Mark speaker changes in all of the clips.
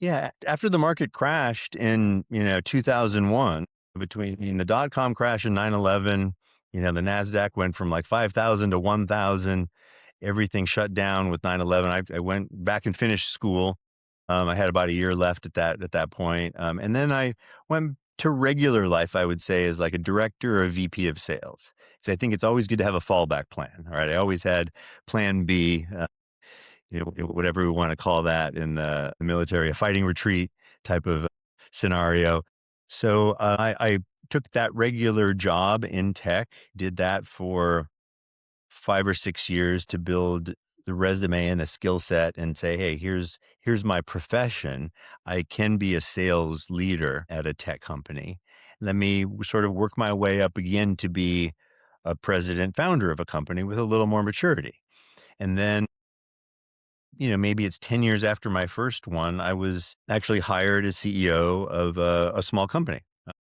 Speaker 1: Yeah, after the market crashed in, 2001, between the dot-com crash and 9/11, the Nasdaq went from like 5,000 to 1,000. Everything shut down with 9/11. I went back and finished school. I had about a year left at that point. And then I went to regular life, I would say, as like a director or a VP of sales. So I think it's always good to have a fallback plan. All right. I always had plan B, whatever we want to call that in the military, a fighting retreat type of scenario. So I took that regular job in tech, did that for 5 or 6 years to build the resume and the skill set and say, hey, here's my profession. I can be a sales leader at a tech company. Let me sort of work my way up again to be a president founder of a company with a little more maturity. And then maybe it's 10 years after my first one, I was actually hired as CEO of a small company.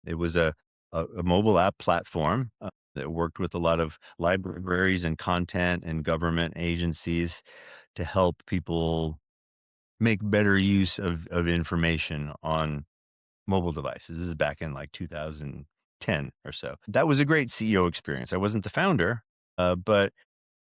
Speaker 1: It was a mobile app platform that worked with a lot of libraries and content and government agencies to help people make better use of information on mobile devices. This is back in like 2010 or so. That was a great CEO experience. I wasn't the founder, but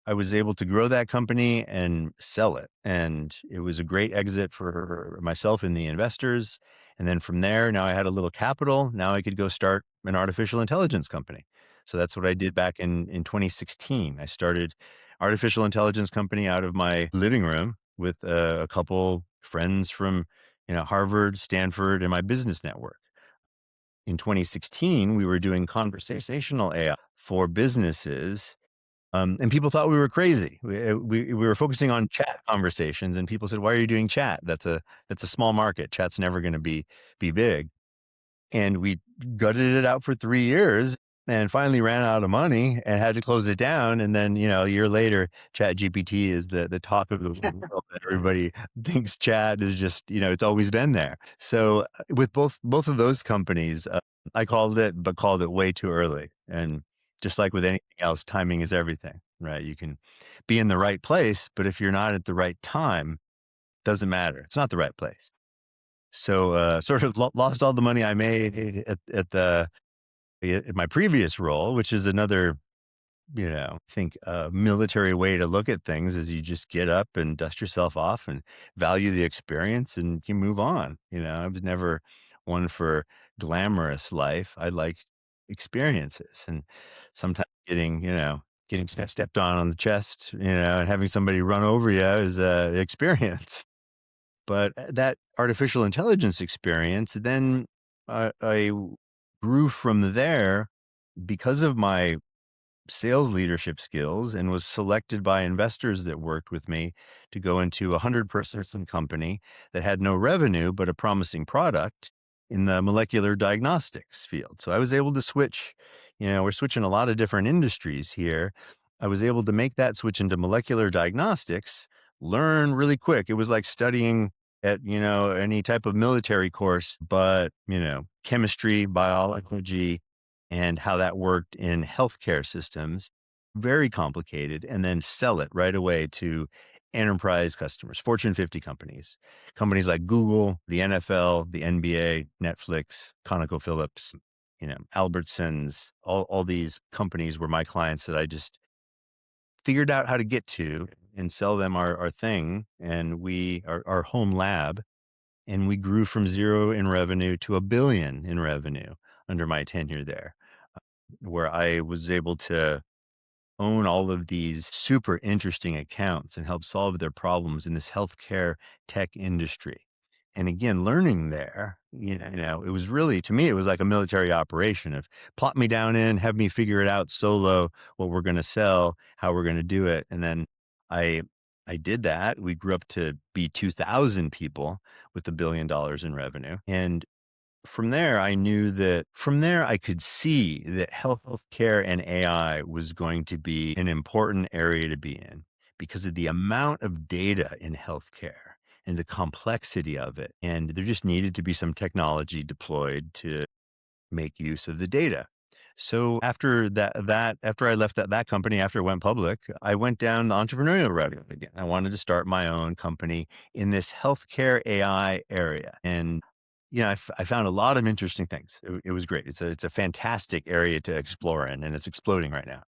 Speaker 1: I was able to grow that company and sell it. And it was a great exit for myself and the investors. And then from there, now I had a little capital. Now I could go start an artificial intelligence company. So that's what I did back in 2016. I started artificial intelligence company out of my living room with a couple friends from, Harvard, Stanford, and my business network. In 2016, we were doing conversational AI for businesses, and people thought we were crazy. We were focusing on chat conversations, and people said, "Why are you doing chat? That's a small market. Chat's never going to be big." And we gutted it out for 3 years, and finally ran out of money and had to close it down. And then a year later, Chat GPT is the talk of the world. Everybody thinks chat is just it's always been there. So with both of those companies, I called it way too early. And just like with anything else, timing is everything, right? You can be in the right place, but if you're not at the right time, doesn't matter. It's not the right place. So sort of lost all the money I made at my previous role, which is another, I think military way to look at things is you just get up and dust yourself off and value the experience and you move on. I was never one for glamorous life. I like experiences, and sometimes getting stepped on the chest, and having somebody run over you is a experience. But that artificial intelligence experience, then I grew from there because of my sales leadership skills and was selected by investors that worked with me to go into a 100-person company that had no revenue, but a promising product in the molecular diagnostics field. So I was able to switch, we're switching a lot of different industries here. I was able to make that switch into molecular diagnostics, learn really quick. It was like studying at, any type of military course, but, chemistry, biology, and how that worked in healthcare systems, very complicated, and then sell it right away to enterprise customers, Fortune 50 companies like Google, the NFL, the NBA, Netflix, ConocoPhillips, Albertsons, all these companies were my clients that I just figured out how to get to and sell them our thing. And our home lab, and we grew from zero in revenue to $1 billion in revenue under my tenure there, where I was able to own all of these super interesting accounts and help solve their problems in this healthcare tech industry. And again, learning there, it was really, to me, it was like a military operation of plop me down in, have me figure it out solo, what we're going to sell, how we're going to do it. And then I, I did that. We grew up to be 2,000 people with $1 billion in revenue. And from there, I could see that healthcare and AI was going to be an important area to be in because of the amount of data in healthcare and the complexity of it. And there just needed to be some technology deployed to make use of the data. So after I left that company, after it went public, I went down the entrepreneurial route again. I wanted to start my own company in this healthcare AI area. And, I found a lot of interesting things. It was great. It's a fantastic area to explore in, and it's exploding right now.